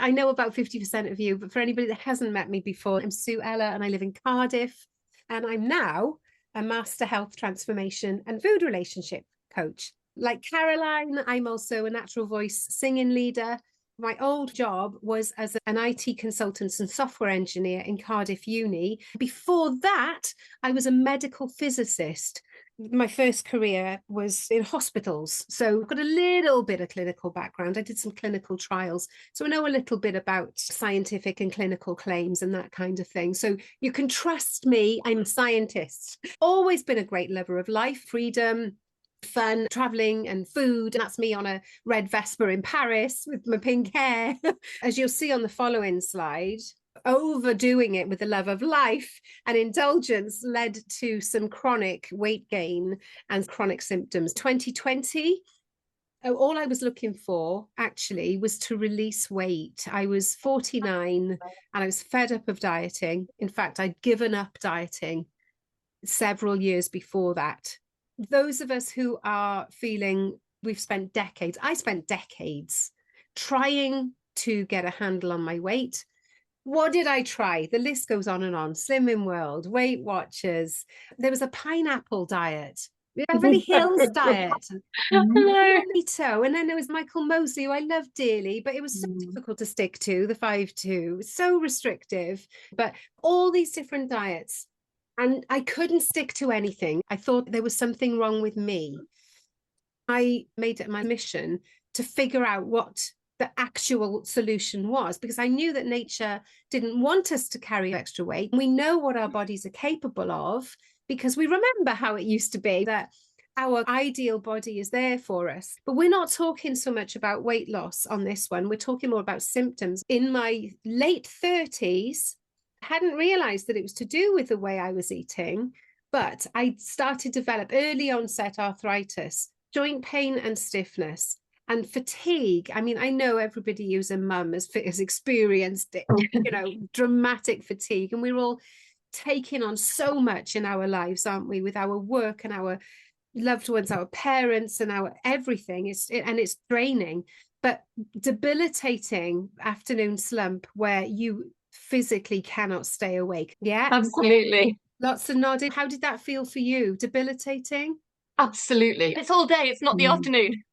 I know about 50% of you, but for anybody that hasn't met me before, I'm Sue Ella and I live in Cardiff. And I'm now a master health transformation and food relationship coach. Like Caroline, I'm also a natural voice singing leader. My old job was as an IT consultant and software engineer in Cardiff Uni. Before that, I was a medical physicist. My first career was in hospitals. So I've got a little bit of clinical background. I did some clinical trials. So I know a little bit about scientific and clinical claims and that kind of thing. So you can trust me, I'm a scientist. Always been a great lover of life, freedom, fun, traveling and food. And that's me on a red Vespa in Paris with my pink hair. As you'll see on the following slide, overdoing it with the love of life and indulgence led to some chronic weight gain and chronic symptoms. 2020, all I was looking for actually was to release weight. I was 49 and I was fed up of dieting. In fact, I'd given up dieting several years before that. Those of us who are feeling we've spent decades, I spent decades trying to get a handle on my weight. What did I try? The list goes on and on. Slimming World, Weight Watchers. There was a pineapple diet. Beverly Hills diet. Keto. And then there was Michael Mosley, who I love dearly, but it was so difficult to stick to, the 5-2, so restrictive. But all these different diets. And I couldn't stick to anything. I thought there was something wrong with me. I made it my mission to figure out what the actual solution was, because I knew that nature didn't want us to carry extra weight. We know what our bodies are capable of because we remember how it used to be, that our ideal body is there for us. But we're not talking so much about weight loss on this one. We're talking more about symptoms. In my late 30s, I hadn't realized that it was to do with the way I was eating, but I started to develop early onset arthritis, joint pain and stiffness, and fatigue. I mean, I know everybody who's a mum has experienced, dramatic fatigue, and we're all taking on so much in our lives, aren't we, with our work and our loved ones, our parents and our everything. It's draining, but debilitating afternoon slump where you physically cannot stay awake. Yeah, absolutely. Lots of nodding. How did that feel for you? Debilitating? Absolutely. It's all day, it's not the afternoon.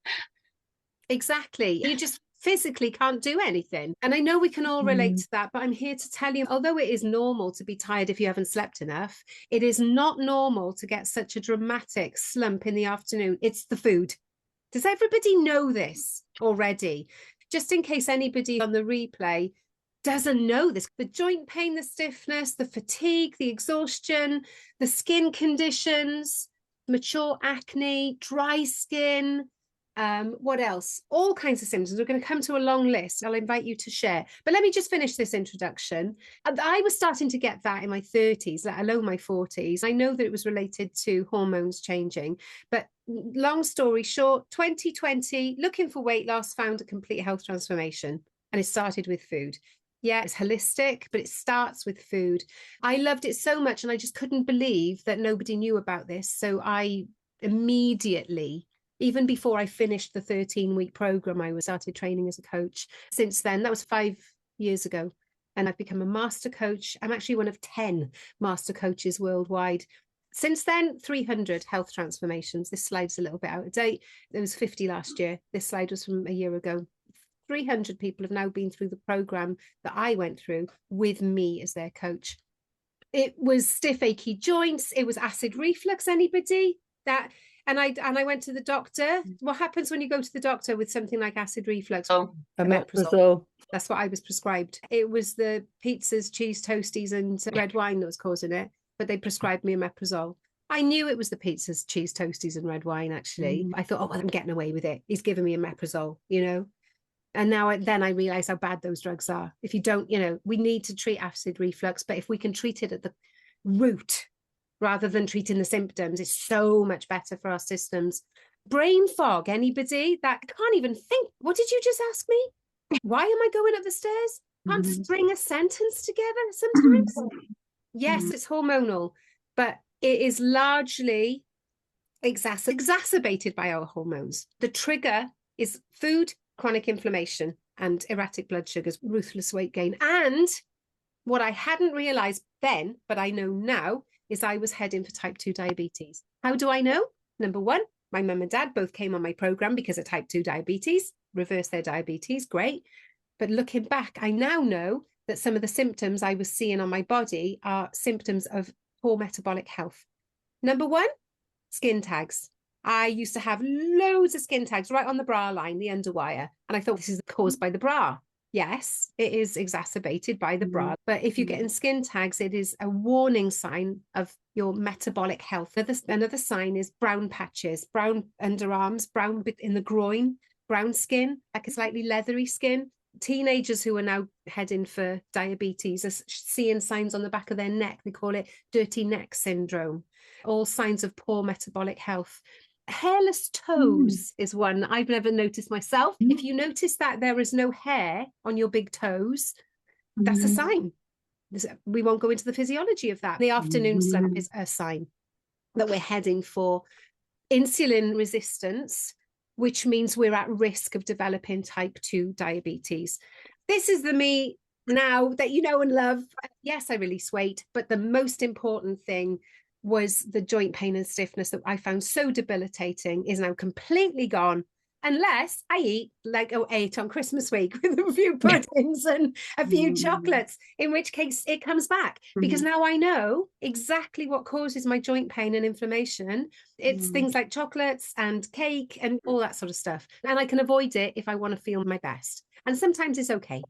Exactly. You just physically can't do anything. And I know we can all relate to that, but I'm here to tell you, although it is normal to be tired if you haven't slept enough, it is not normal to get such a dramatic slump in the afternoon. It's the food. Does everybody know this already? Just in case anybody on the replay doesn't know this, the joint pain, the stiffness, the fatigue, the exhaustion, the skin conditions, mature acne, dry skin, what else? All kinds of symptoms. We're going to come to a long list. I'll invite you to share. But let me just finish this introduction. I was starting to get that in my 30s, let alone my 40s. I know that it was related to hormones changing. But long story short, 2020, looking for weight loss, found a complete health transformation. And it started with food. Yeah, it's holistic, but it starts with food. I loved it so much, and I just couldn't believe that nobody knew about this. So I immediately, even before I finished the 13-week program, I started training as a coach. Since then, that was 5 years ago, and I've become a master coach. I'm actually one of 10 master coaches worldwide. Since then, 300 health transformations. This slide's a little bit out of date. There was 50 last year. This slide was from a year ago. 300 people have now been through the program that I went through with me as their coach. It was stiff, achy joints. It was acid reflux. Anybody? And I went to the doctor. What happens when you go to the doctor with something like acid reflux? Omeprazole. That's what I was prescribed. It was the pizzas, cheese toasties, and red wine that was causing it, but they prescribed me omeprazole. I knew it was the pizzas, cheese toasties, and red wine, actually. I thought, oh, well, I'm getting away with it. He's giving me omeprazole, And then I realized how bad those drugs are. If you don't, we need to treat acid reflux, but if we can treat it at the root rather than treating the symptoms, it's so much better for our systems. Brain fog, anybody? That can't even think. What did you just ask me? Why am I going up the stairs? Can't string a sentence together sometimes. Yes, it's hormonal, but it is largely exacerbated by our hormones. The trigger is food, chronic inflammation. and erratic blood sugars, ruthless weight gain. And what I hadn't realized then, but I know now, is I was heading for type 2 diabetes. How do I know? Number one, my mum and dad both came on my program because of type 2 diabetes, reversed their diabetes, great. But looking back, I now know that some of the symptoms I was seeing on my body are symptoms of poor metabolic health. Number one, skin tags. I used to have loads of skin tags right on the bra line, the underwire. And I thought this is caused by the bra. Yes, it is exacerbated by the bra. But if you're getting skin tags, it is a warning sign of your metabolic health. Another sign is brown patches, brown underarms, brown bit in the groin, brown skin, like a slightly leathery skin. Teenagers who are now heading for diabetes are seeing signs on the back of their neck. They call it dirty neck syndrome. All signs of poor metabolic health. Hairless toes is one I've never noticed myself. If you notice that there is no hair on your big toes, that's a sign. We won't go into the physiology of that. The afternoon slump is a sign that we're heading for insulin resistance, which means we're at risk of developing type 2 diabetes. This is the me now that you know and love. Yes, I release weight, but the most important thing was the joint pain and stiffness that I found so debilitating is now completely gone, unless I eat like I ate on Christmas week with a few puddings and a few chocolates, in which case it comes back. Because now I know exactly what causes my joint pain and inflammation. It's things like chocolates and cake and all that sort of stuff. And I can avoid it if I want to feel my best. And sometimes it's okay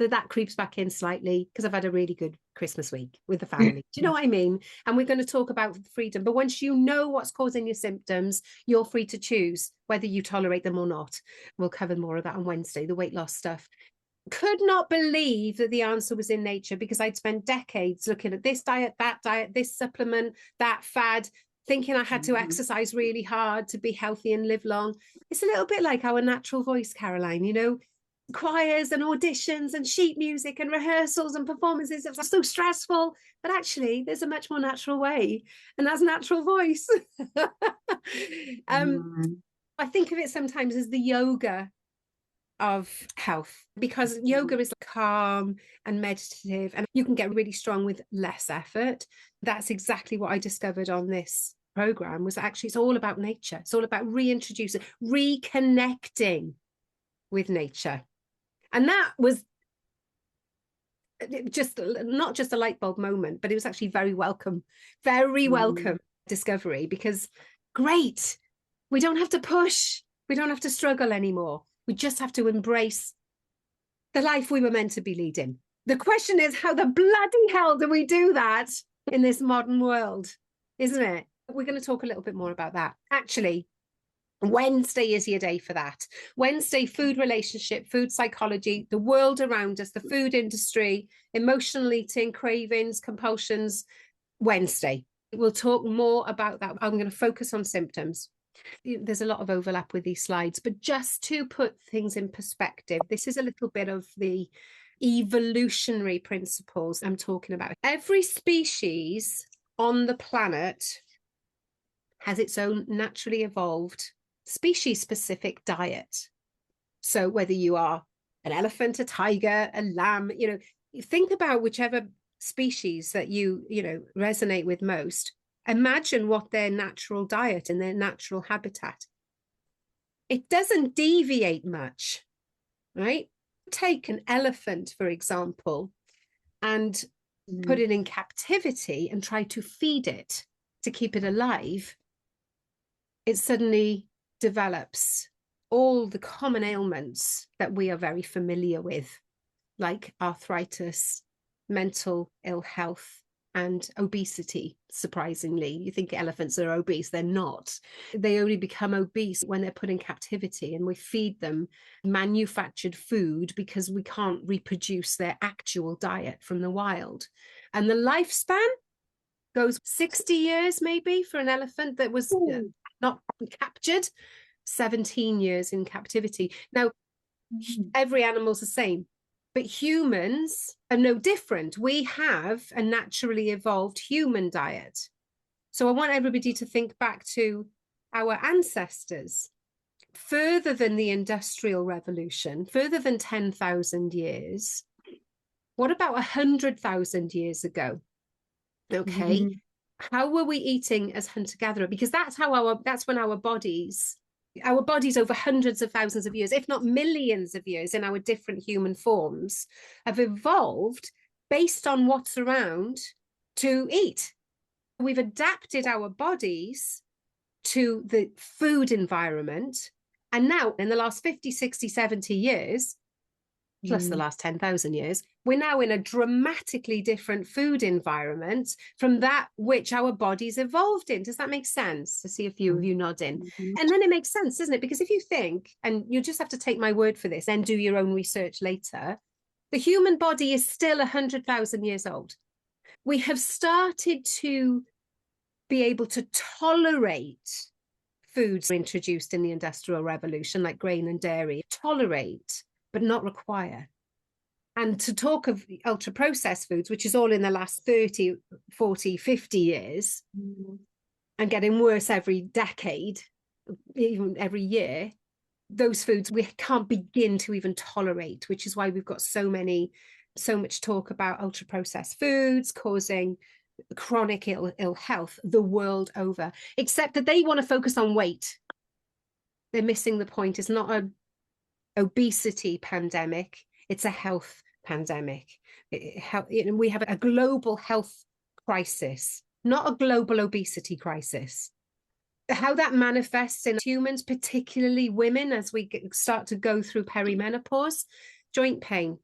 that creeps back in slightly because I've had a really good Christmas week with the family. Do you know what I mean? And we're going to talk about freedom. But once you know what's causing your symptoms, you're free to choose whether you tolerate them or not. We'll cover more of that on Wednesday, the weight loss stuff. Could not believe that the answer was in nature, because I'd spent decades looking at this diet, this supplement, that fad, thinking I had to exercise really hard to be healthy and live long. It's a little bit like our natural voice, Caroline, you know, choirs and auditions and sheet music and rehearsals and performances. It's so stressful, but actually there's a much more natural way, and that's natural voice. I think of it sometimes as the yoga of health, because yoga is calm and meditative, and you can get really strong with less effort. That's exactly what I discovered on this program, was actually it's all about nature. It's all about reintroducing, reconnecting with nature. And that was just not just a light bulb moment, but it was actually very welcome discovery, because great, we don't have to push, we don't have to struggle anymore. We just have to embrace the life we were meant to be leading. The question is, how the bloody hell do we do that in this modern world, isn't it? We're going to talk a little bit more about that. Actually, Wednesday is your day for that. Wednesday, food relationship, food psychology, the world around us, the food industry, emotional eating, cravings, compulsions. Wednesday, we'll talk more about that. I'm going to focus on symptoms. There's a lot of overlap with these slides, but just to put things in perspective, this is a little bit of the evolutionary principles I'm talking about. Every species on the planet has its own naturally evolved species-specific diet. So whether you are an elephant, a tiger, a lamb, you know, you think about whichever species that you resonate with most. Imagine what their natural diet and their natural habitat. It doesn't deviate much, right? Take an elephant, for example, and put it in captivity and try to feed it to keep it alive. It suddenly develops all the common ailments that we are very familiar with, like arthritis, mental ill health, and obesity. Surprisingly, you think elephants are obese. They're not. They only become obese when they're put in captivity and we feed them manufactured food because we can't reproduce their actual diet from the wild. And the lifespan goes 60 years maybe for an elephant that was not captured, 17 years in captivity. Now, every animal's the same, but humans are no different. We have a naturally evolved human diet. So I want everybody to think back to our ancestors. further than the Industrial Revolution, further than 10,000 years. What about 100,000 years ago? Okay. Mhm. How were we eating as hunter-gatherer? Because that's when our bodies over hundreds of thousands of years, if not millions of years in our different human forms, have evolved based on what's around to eat. We've adapted our bodies to the food environment. And now in the last 50, 60, 70 years, plus the last 10,000 years, we're now in a dramatically different food environment from that which our bodies evolved in. Does that make sense? I see a few of you nodding. And then it makes sense, doesn't it? Because if you think, and you just have to take my word for this, then do your own research later, the human body is still 100,000 years old. We have started to be able to tolerate foods introduced in the Industrial Revolution, like grain and dairy, tolerate, but not require. And to talk of ultra processed foods, which is all in the last 30, 40, 50 years, and getting worse every decade, even every year, those foods we can't begin to even tolerate, which is why we've got so much talk about ultra processed foods causing chronic ill health the world over, except that they want to focus on weight. They're missing the point. It's not an obesity pandemic, it's a health pandemic. We have a global health crisis, not a global obesity crisis. How that manifests in humans, particularly women, as we start to go through perimenopause: joint pain,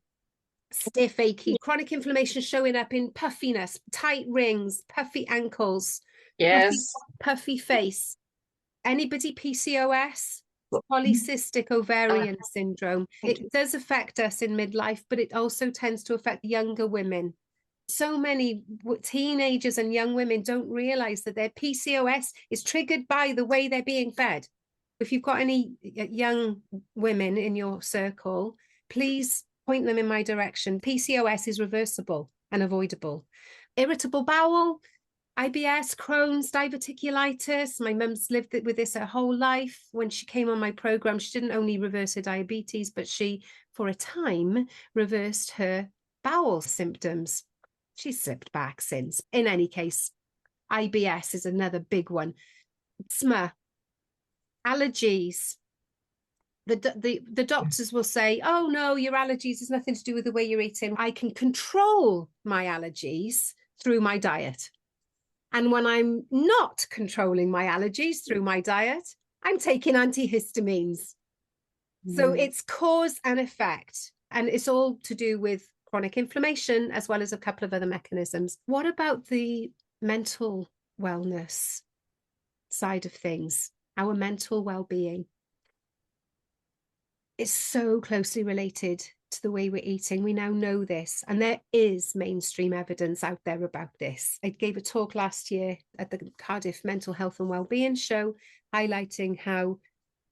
stiff, achy, chronic inflammation showing up in puffiness, tight rings, puffy ankles, Yes. puffy face. Anybody PCOS? Polycystic ovarian syndrome. It does affect us in midlife, but it also tends to affect younger women. So many teenagers and young women don't realize that their PCOS is triggered by the way they're being fed. If you've got any young women in your circle, please point them in my direction. PCOS is reversible and avoidable. Irritable bowel, IBS, Crohn's, diverticulitis. My mum's lived with this her whole life. When she came on my program, she didn't only reverse her diabetes, but she, for a time, reversed her bowel symptoms. She's slipped back since. In any case, IBS is another big one. Asthma, allergies. The doctors will say, oh no, your allergies has nothing to do with the way you're eating. I can control my allergies through my diet. And when I'm not controlling my allergies through my diet, I'm taking antihistamines. So it's cause and effect. And it's all to do with chronic inflammation, as well as a couple of other mechanisms. What about the mental wellness side of things, our mental well-being? It's so closely related to the way we're eating. We now know this, and there is mainstream evidence out there about this. I gave a talk last year at the Cardiff Mental Health and Wellbeing Show, highlighting how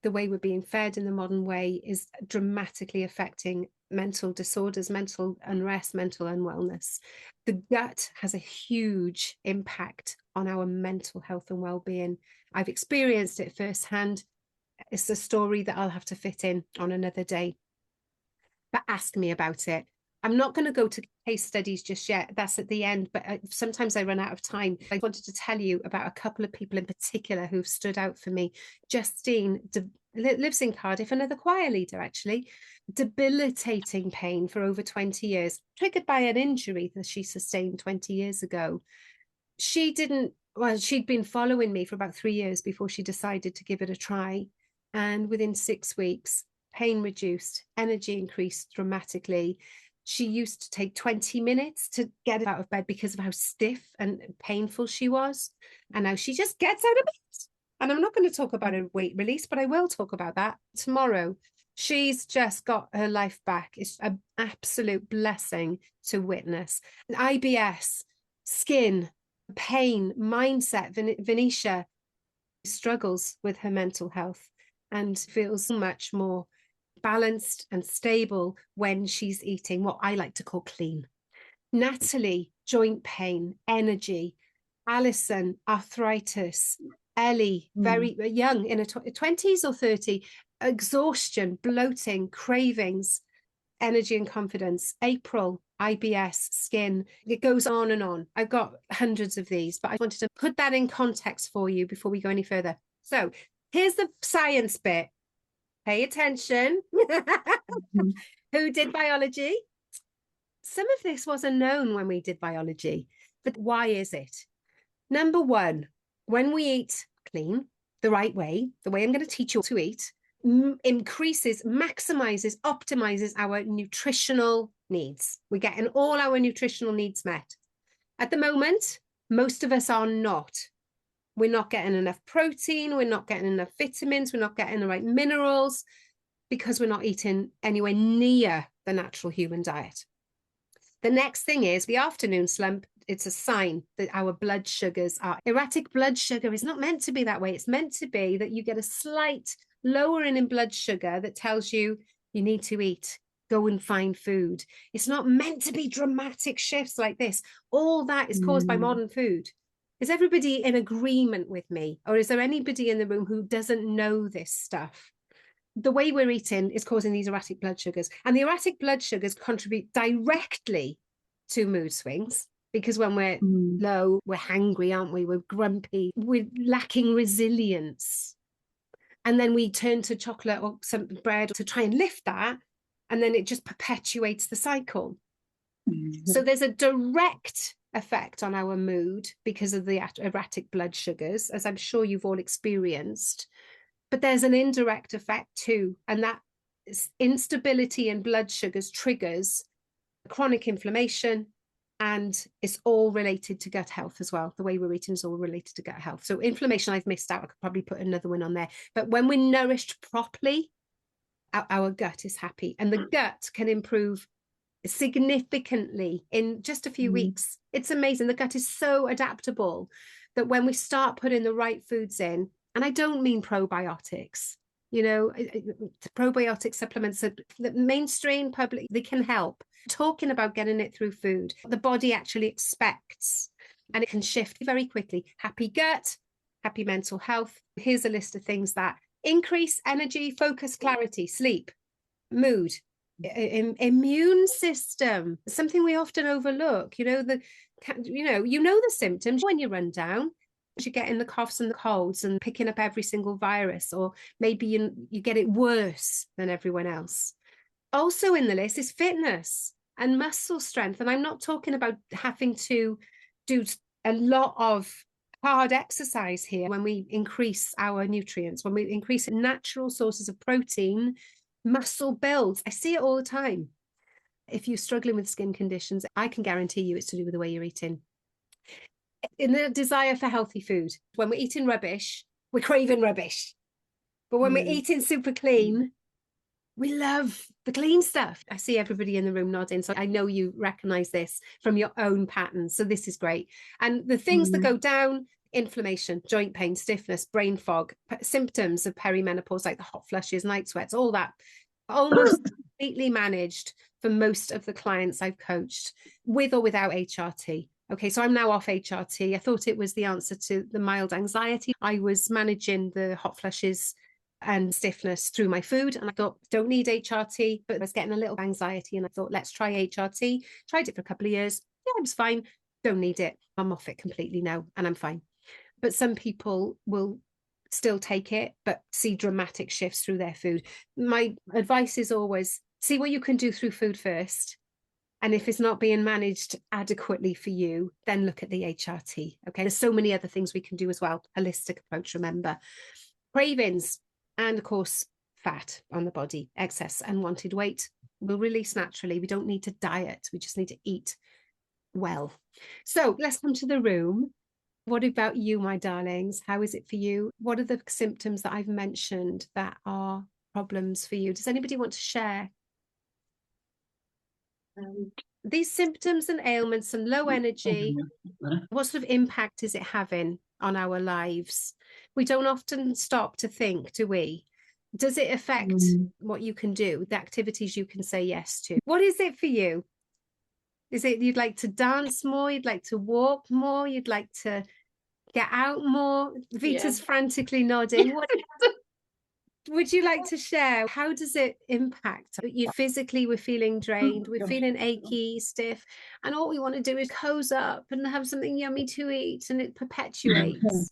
the way we're being fed in the modern way is dramatically affecting mental disorders, mental unrest, mental unwellness. The gut has a huge impact on our mental health and well-being. I've experienced it firsthand. It's a story that I'll have to fit in on another day. But ask me about it. I'm not going to go to case studies just yet. That's at the end, but sometimes I run out of time. I wanted to tell you about a couple of people in particular who've stood out for me. Justine lives in Cardiff, another choir leader, actually. Debilitating pain for over 20 years, triggered by an injury that she sustained 20 years ago. She'd been following me for about 3 years before she decided to give it a try. And within 6 weeks, pain reduced, energy increased dramatically. She used to take 20 minutes to get out of bed because of how stiff and painful she was. And now she just gets out of bed. And I'm not going to talk about her weight release, but I will talk about that tomorrow. She's just got her life back. It's an absolute blessing to witness. And IBS, skin, pain, mindset. Venetia struggles with her mental health and feels much more balanced and stable when she's eating what I like to call clean. Natalie, joint pain, energy. Alison, arthritis. Ellie, very young, in her 20s or 30, exhaustion, bloating, cravings, energy and confidence. April, IBS, skin. It goes on and on. I've got hundreds of these, but I wanted to put that in context for you before we go any further. So here's the science bit. Pay attention. Who did biology? Some of this wasn't known when we did biology, but why is it? Number one, when we eat clean, the right way, the way I'm going to teach you to eat, increases, maximizes, optimizes our nutritional needs. We're getting all our nutritional needs met. At the moment, most of us are not. We're not getting enough protein. We're not getting enough vitamins. We're not getting the right minerals because we're not eating anywhere near the natural human diet. The next thing is the afternoon slump. It's a sign that our blood sugars are erratic. Blood sugar is not meant to be that way. It's meant to be that you get a slight lowering in blood sugar that tells you you need to eat, go and find food. It's not meant to be dramatic shifts like this. All that is caused by modern food. Is everybody in agreement with me? Or is there anybody in the room who doesn't know this stuff? The way we're eating is causing these erratic blood sugars. And the erratic blood sugars contribute directly to mood swings, because when we're low, we're hangry, aren't we? We're grumpy, we're lacking resilience. And then we turn to chocolate or some bread to try and lift that. And then it just perpetuates the cycle. So there's a direct effect on our mood because of the erratic blood sugars, as I'm sure you've all experienced. But there's an indirect effect too. And that instability in blood sugars triggers chronic inflammation, and it's all related to gut health as well. The way we're eating is all related to gut health. So inflammation, I've missed out. I could probably put another one on there. But when we're nourished properly, our gut is happy, and the gut can improve significantly in just a few weeks. It's amazing. The gut is so adaptable that when we start putting the right foods in, and I don't mean probiotics, you know, probiotic supplements, the mainstream public, they can help. Talking about getting it through food, the body actually expects, and it can shift very quickly. Happy gut, happy mental health. Here's a list of things that increase energy, focus, clarity, sleep, mood, immune system, something we often overlook. You know, the symptoms when you run down. You're getting the coughs and the colds and picking up every single virus, or maybe you get it worse than everyone else. Also in the list is fitness and muscle strength. And I'm not talking about having to do a lot of hard exercise here. When we increase our nutrients, when we increase natural sources of protein, muscle builds. I see it all the time. If you're struggling with skin conditions, I can guarantee you it's to do with the way you're eating. In the desire for healthy food, when we're eating rubbish, we're craving rubbish. But when we're eating super clean, we love the clean stuff. I see everybody in the room nodding, so I know you recognize this from your own patterns. So this is great. And the things that go down: inflammation, joint pain, stiffness, brain fog, symptoms of perimenopause like the hot flushes, night sweats, all that, almost completely managed for most of the clients I've coached, with or without HRT. Okay, so I'm now off HRT. I thought it was the answer to the mild anxiety. I was managing the hot flushes and stiffness through my food, and I thought, don't need HRT, but I was getting a little anxiety, and I thought, let's try HRT. Tried it for a couple of years. Yeah, it was fine. Don't need it. I'm off it completely now, and I'm fine. But some people will still take it, but see dramatic shifts through their food. My advice is always see what you can do through food first. And if it's not being managed adequately for you, then look at the HRT. Okay, there's so many other things we can do as well. Holistic approach, remember. Cravings, and of course, fat on the body, excess unwanted weight will release naturally. We don't need to diet. We just need to eat well. So let's come to the room. What about you, my darlings? How is it for you? What are the symptoms that I've mentioned that are problems for you? Does anybody want to share? These symptoms and ailments and low energy, what sort of impact is it having on our lives? We don't often stop to think, do we? Does it affect what you can do, the activities you can say yes to? What is it for you? Is it you'd like to dance more? You'd like to walk more? You'd like to get out more? Vita's frantically nodding. What Would you like to share, how does it impact you physically? We're feeling drained, we're feeling achy, stiff, and all we want to do is cozy up and have something yummy to eat, and it perpetuates.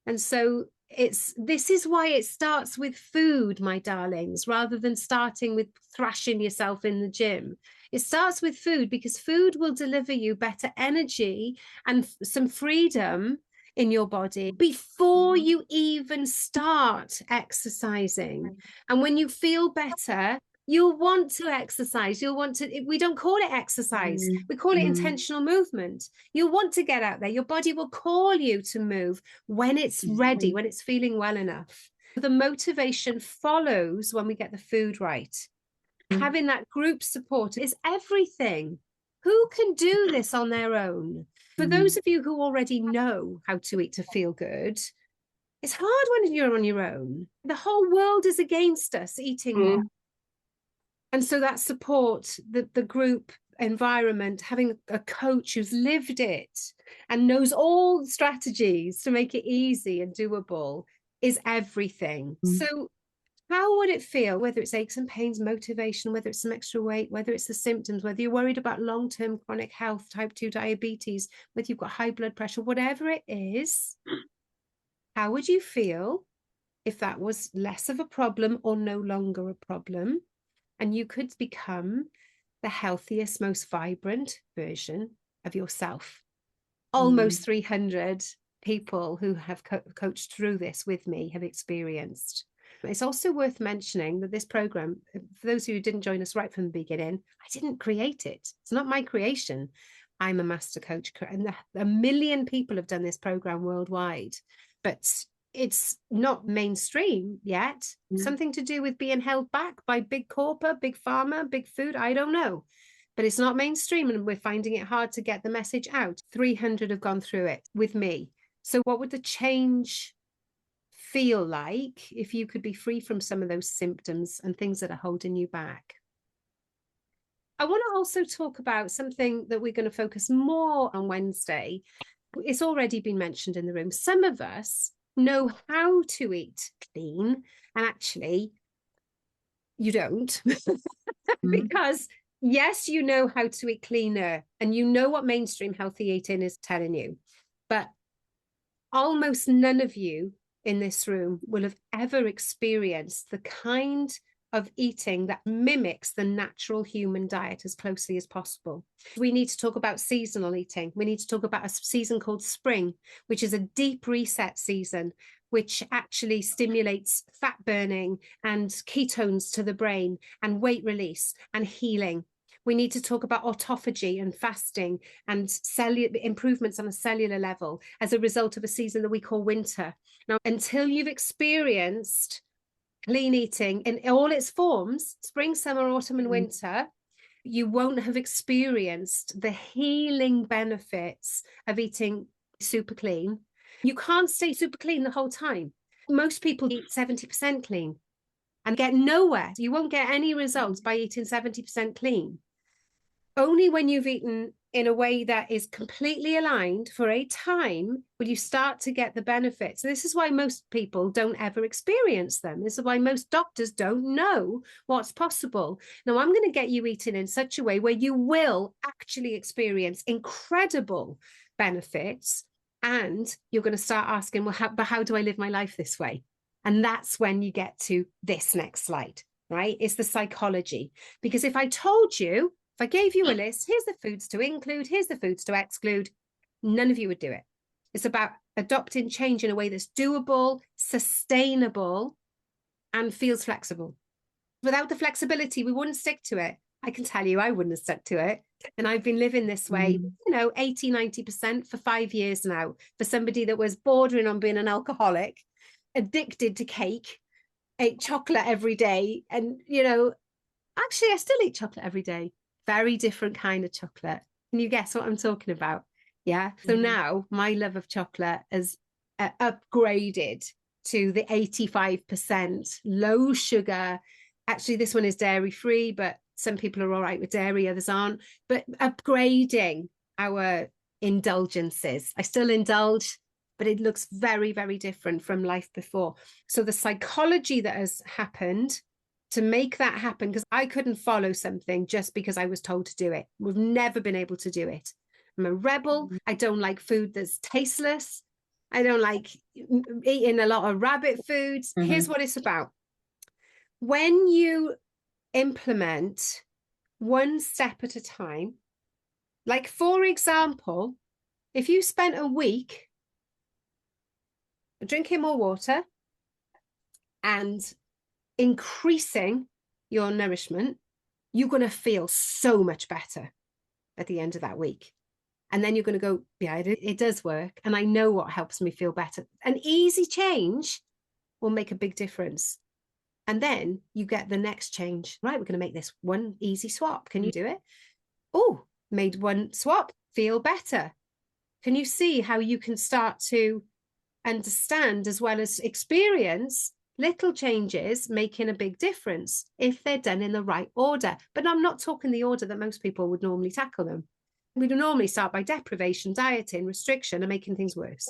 And so this is why it starts with food, my darlings, rather than starting with thrashing yourself in the gym. It starts with food, because food will deliver you better energy and some freedom in your body before you even start exercising. And when you feel better, you'll want to exercise. You'll want to, we don't call it exercise, we call it intentional movement. You'll want to get out there. Your body will call you to move when it's ready, when it's feeling well enough. The motivation follows when we get the food right. Having that group support is everything. Who can do this on their own? For those of you who already know how to eat to feel good, it's hard when you're on your own. The whole world is against us eating well. And so that support, the group environment, having a coach who's lived it and knows all the strategies to make it easy and doable is everything. So how would it feel, whether it's aches and pains, motivation, whether it's some extra weight, whether it's the symptoms, whether you're worried about long-term chronic health, type 2 diabetes, whether you've got high blood pressure, whatever it is, how would you feel if that was less of a problem or no longer a problem? And you could become the healthiest, most vibrant version of yourself. Almost 300 people who have coached through this with me have experienced. It's also worth mentioning that this program, for those who didn't join us right from the beginning, I didn't create it. It's not my creation. I'm a master coach, and a million people have done this program worldwide, but it's not mainstream yet. Something to do with being held back by big corporate, big pharma, big food. I don't know, but it's not mainstream, and we're finding it hard to get the message out. 300 have gone through it with me. So what would the change feel like if you could be free from some of those symptoms and things that are holding you back? I want to also talk about something that we're going to focus more on Wednesday. It's already been mentioned in the room. Some of us know how to eat clean, and actually you don't. Because yes, you know how to eat cleaner, and you know what mainstream healthy eating is telling you, but almost none of you in this room will have ever experienced the kind of eating that mimics the natural human diet as closely as possible. We need to talk about seasonal eating. We need to talk about a season called spring, which is a deep reset season, which actually stimulates fat burning and ketones to the brain and weight release and healing. We need to talk about autophagy and fasting and cellular improvements on a cellular level as a result of a season that we call winter. Now, until you've experienced clean eating in all its forms, spring, summer, autumn, and winter, you won't have experienced the healing benefits of eating super clean. You can't stay super clean the whole time. Most people eat 70% clean and get nowhere. You won't get any results by eating 70% clean. Only when you've eaten in a way that is completely aligned for a time will you start to get the benefits. This is why most people don't ever experience them. This is why most doctors don't know what's possible. Now, I'm going to get you eating in such a way where you will actually experience incredible benefits, and you're going to start asking, well, how do I live my life this way? And that's when you get to this next slide, right? It's the psychology. Because if I told you, if I gave you a list, here's the foods to include, here's the foods to exclude, none of you would do it. It's about adopting change in a way that's doable, sustainable, and feels flexible. Without the flexibility, we wouldn't stick to it. I can tell you, I wouldn't have stuck to it. And I've been living this way, 80, 90% for 5 years now, for somebody that was bordering on being an alcoholic, addicted to cake, ate chocolate every day. And, actually, I still eat chocolate every day. Very different kind of chocolate. Can you guess what I'm talking about? Yeah. So now my love of chocolate has upgraded to the 85% low sugar. Actually, this one is dairy free, but some people are all right with dairy, others aren't. But upgrading our indulgences. I still indulge but it looks very, very different from life before. So the psychology that has happened to make that happen, because I couldn't follow something just because I was told to do it. We've never been able to do it. I'm a rebel. I don't like food that's tasteless. I don't like eating a lot of rabbit foods. Here's what it's about. When you implement one step at a time, like for example, if you spent a week drinking more water and increasing your nourishment, you're going to feel so much better at the end of that week. And then you're going to go, yeah, it does work. And I know what helps me feel better. An easy change will make a big difference. And then you get the next change. Right, we're going to make this one easy swap. Can you do it? Oh, made one swap, feel better. Can you see how you can start to understand as well as experience little changes making a big difference if they're done in the right order? But I'm not talking the order that most people would normally tackle them. We'd normally start by deprivation, dieting, restriction, and making things worse.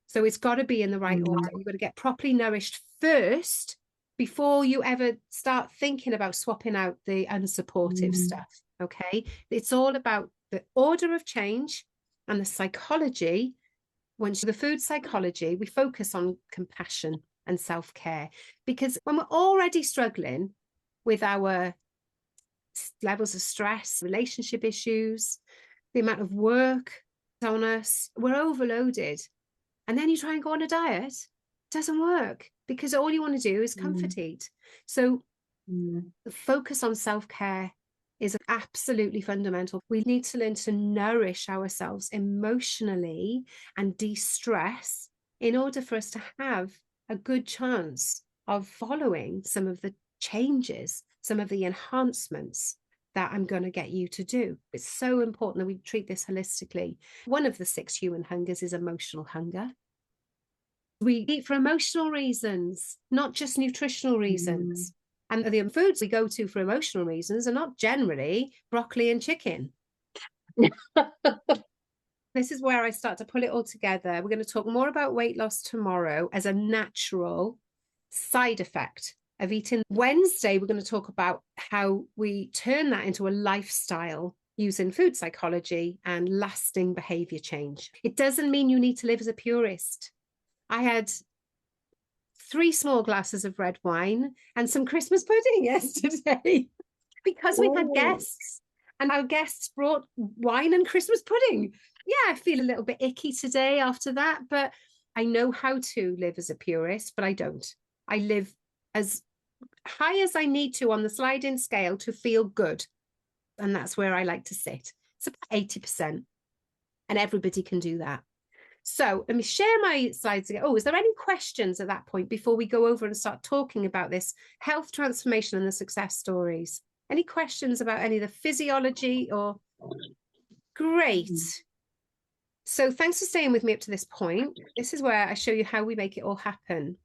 So it's got to be in the right order. You've got to get properly nourished first before you ever start thinking about swapping out the unsupportive stuff. Okay. It's all about the order of change and the psychology. Once the food psychology, we focus on compassion and self-care, because when we're already struggling with our levels of stress, relationship issues, the amount of work on us, we're overloaded. And then you try and go on a diet, it doesn't work because all you want to do is comfort eat. So the focus on self-care is absolutely fundamental. We need to learn to nourish ourselves emotionally and de-stress in order for us to have a good chance of following some of the changes, some of the enhancements that I'm going to get you to do. It's so important that we treat this holistically. One of the 6 human hungers is emotional hunger. We eat for emotional reasons, not just nutritional reasons. And the foods we go to for emotional reasons are not generally broccoli and chicken. This is where I start to pull it all together. We're going to talk more about weight loss tomorrow as a natural side effect of eating. Wednesday, we're going to talk about how we turn that into a lifestyle using food psychology and lasting behavior change. It doesn't mean you need to live as a purist. I had 3 small glasses of red wine and some Christmas pudding yesterday because we've had guests and our guests brought wine and Christmas pudding. Yeah, I feel a little bit icky today after that, but I know how to live as a purist, but I don't. I live as high as I need to on the sliding scale to feel good. And that's where I like to sit. It's about 80%. And everybody can do that. So let me share my slides again. Oh, is there any questions at that point before we go over and start talking about this health transformation and the success stories? Any questions about any of the physiology or? Great. So thanks for staying with me up to this point. This is where I show you how we make it all happen.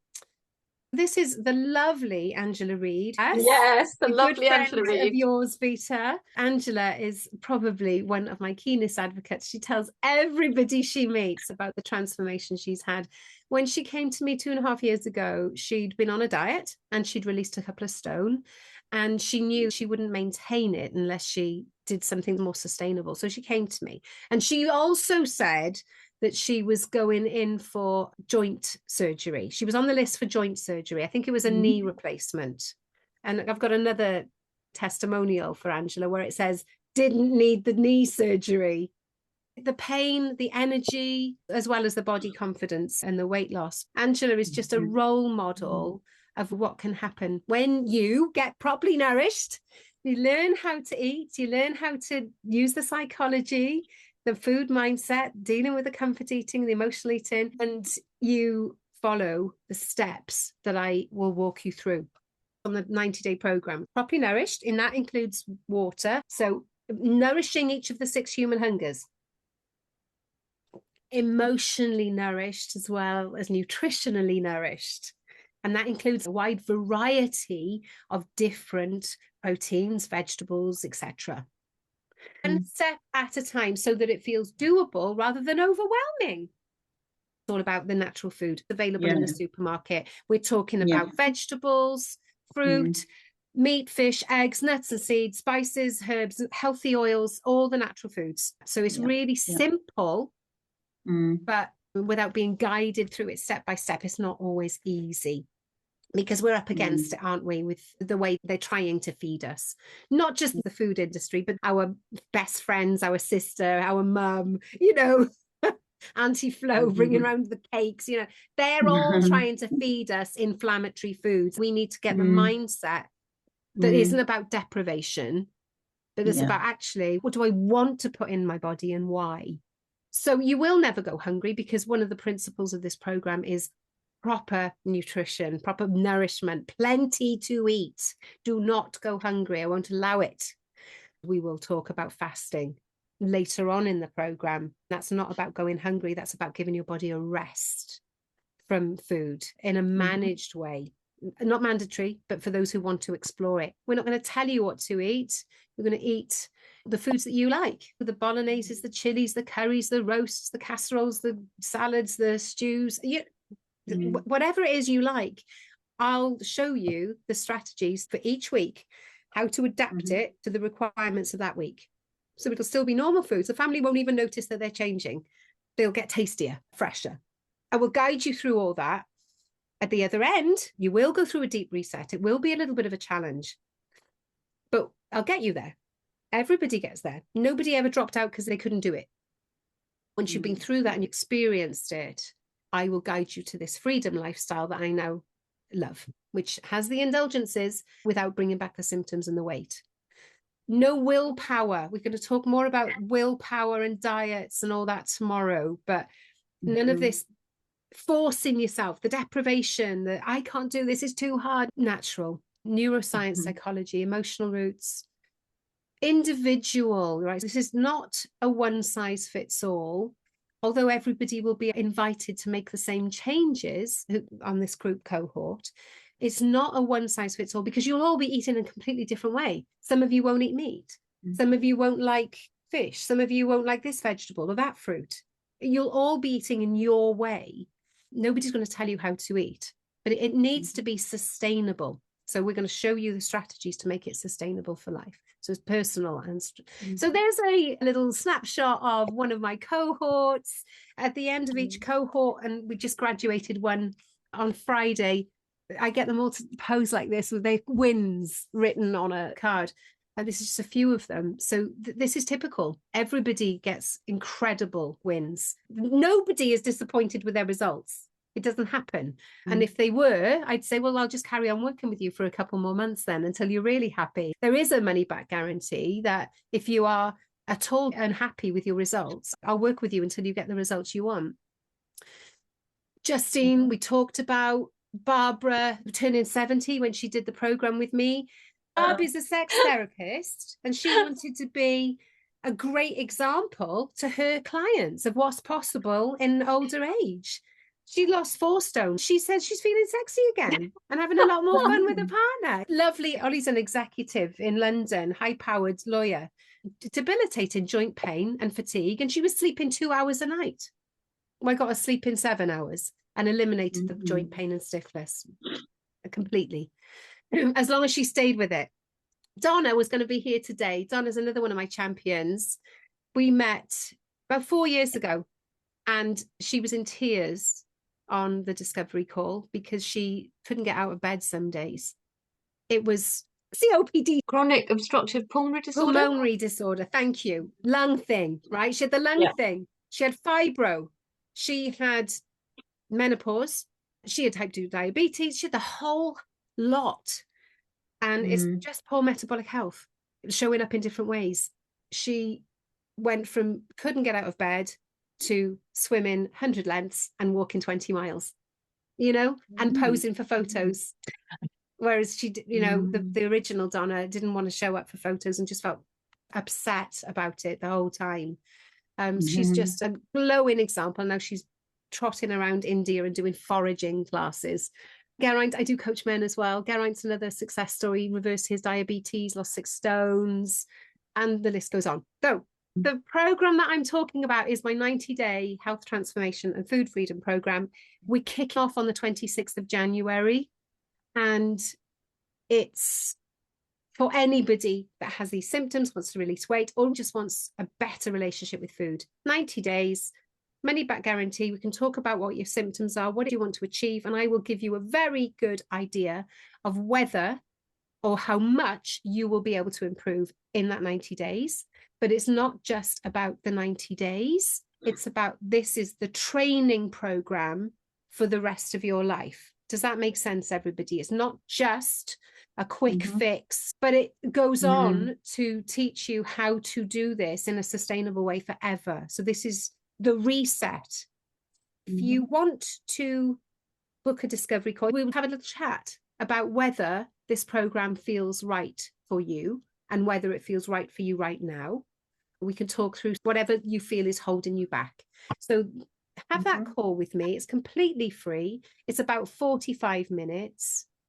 This is the lovely Angela Reid. Yes, the lovely Angela Reid. Of yours, Vita. Angela is probably one of my keenest advocates. She tells everybody she meets about the transformation she's had. When she came to me 2.5 years ago, she'd been on a diet and she'd released a couple of stone. And she knew she wouldn't maintain it unless she did something more sustainable. So she came to me. And she also said that she was going in for joint surgery. She was on the list for joint surgery. I think it was a knee replacement. And I've got another testimonial for Angela where it says, didn't need the knee surgery. The pain, the energy, as well as the body confidence and the weight loss. Angela is just a role model of what can happen when you get properly nourished. You learn how to eat, you learn how to use the psychology, the food mindset, dealing with the comfort eating, the emotional eating, and you follow the steps that I will walk you through on the 90-day program. Properly nourished, and that includes water. So nourishing each of the 6 human hungers. Emotionally nourished as well as nutritionally nourished. And that includes a wide variety of different proteins, vegetables, etc. One step at a time so that it feels doable rather than overwhelming. all about the natural food available in the supermarket. We're talking about vegetables, fruit, meat, fish, eggs, nuts and seeds, spices, herbs, healthy oils, all the natural foods. So it's really simple, but without being guided through it step by step, it's not always easy. Because we're up against it, aren't we, with the way they're trying to feed us. Not just the food industry, but our best friends, our sister, our mum, you know, Auntie Flo bringing around the cakes, you know, they're all trying to feed us inflammatory foods. We need to get the mindset that isn't about deprivation, but it's about actually, what do I want to put in my body and why? So you will never go hungry, because one of the principles of this program is proper nutrition, proper nourishment, plenty to eat. Do not go hungry. I won't allow it. We will talk about fasting later on in the program. That's not about going hungry. That's about giving your body a rest from food in a managed way. Not mandatory, but for those who want to explore it. We're not going to tell you what to eat. You're going to eat the foods that you like. The bologneses, the chilies, the curries, the roasts, the casseroles, the salads, the stews. Whatever it is you like, I'll show you the strategies for each week, how to adapt it to the requirements of that week. So it'll still be normal foods. The family won't even notice that they're changing. They'll get tastier, fresher. I will guide you through all that. At the other end, you will go through a deep reset. It will be a little bit of a challenge, but I'll get you there. Everybody gets there. Nobody ever dropped out because they couldn't do it. Once you've been through that and experienced it, I will guide you to this freedom lifestyle that I now love, which has the indulgences without bringing back the symptoms and the weight. No willpower. We're going to talk more about willpower and diets and all that tomorrow, but none of this forcing yourself, the deprivation, that I can't do this, is too hard. Natural, neuroscience, psychology, emotional roots, individual, right? This is not a one size fits all. Although everybody will be invited to make the same changes on this group cohort, it's not a one size fits all, because you'll all be eating in a completely different way. Some of you won't eat meat. Some of you won't like fish. Some of you won't like this vegetable or that fruit. You'll all be eating in your way. Nobody's going to tell you how to eat, but it needs to be sustainable. So we're going to show you the strategies to make it sustainable for life. So it's personal. And so there's a little snapshot of one of my cohorts at the end of each cohort. And we just graduated one on Friday. I get them all to pose like this with their wins written on a card. And this is just a few of them. So this is typical. Everybody gets incredible wins. Nobody is disappointed with their results. It doesn't happen. And if they were, I'd say, well, I'll just carry on working with you for a couple more months then until you're really happy. There is a money back guarantee that if you are at all unhappy with your results, I'll work with you until you get the results you want. Justine, we talked about. Barbara turning 70 when she did the program with me. Barb is a sex therapist, and she wanted to be a great example to her clients of what's possible in older age. She lost 4 stone. She says she's feeling sexy again and having a lot more fun with her partner. Lovely. Ollie's an executive in London, high-powered lawyer, debilitating joint pain and fatigue, and she was sleeping 2 hours a night. I got her sleeping 7 hours and eliminated the joint pain and stiffness completely, as long as she stayed with it. Donna was going to be here today. Donna's another one of my champions. We met about 4 years ago, and she was in tears on the discovery call because she couldn't get out of bed some days. It was COPD. Chronic obstructive pulmonary disorder? Pulmonary disorder, thank you. Lung thing, right? She had the lung thing. She had fibro. She had menopause. She had type 2 diabetes. She had the whole lot. And it's just poor metabolic health showing up in different ways. She went from couldn't get out of bed to swimming 100 lengths and walking 20 miles, you know, and posing for photos. Whereas she, you know, the original Donna didn't want to show up for photos and just felt upset about it the whole time. She's just a glowing example. Now she's trotting around India and doing foraging classes. Geraint, I do coach men as well. Geraint's another success story. Reversed his diabetes, lost 6 stones, and the list goes on. So The program that I'm talking about is my 90-day health transformation and food freedom program. We kick off on the 26th of January, and it's for anybody that has these symptoms, wants to release weight, or just wants a better relationship with food. 90 days, money back guarantee. We can talk about what your symptoms are, what do you want to achieve, and I will give you a very good idea of whether or how much you will be able to improve in that 90 days. But it's not just about the 90 days. It's about, this is the training program for the rest of your life. Does that make sense, everybody? It's not just a quick fix, but it goes on to teach you how to do this in a sustainable way forever. So this is the reset. If you want to book a discovery call, we will have a little chat about whether this program feels right for you and whether it feels right for you right now. We can talk through whatever you feel is holding you back. So have that call with me. It's completely free. It's about 45 minutes.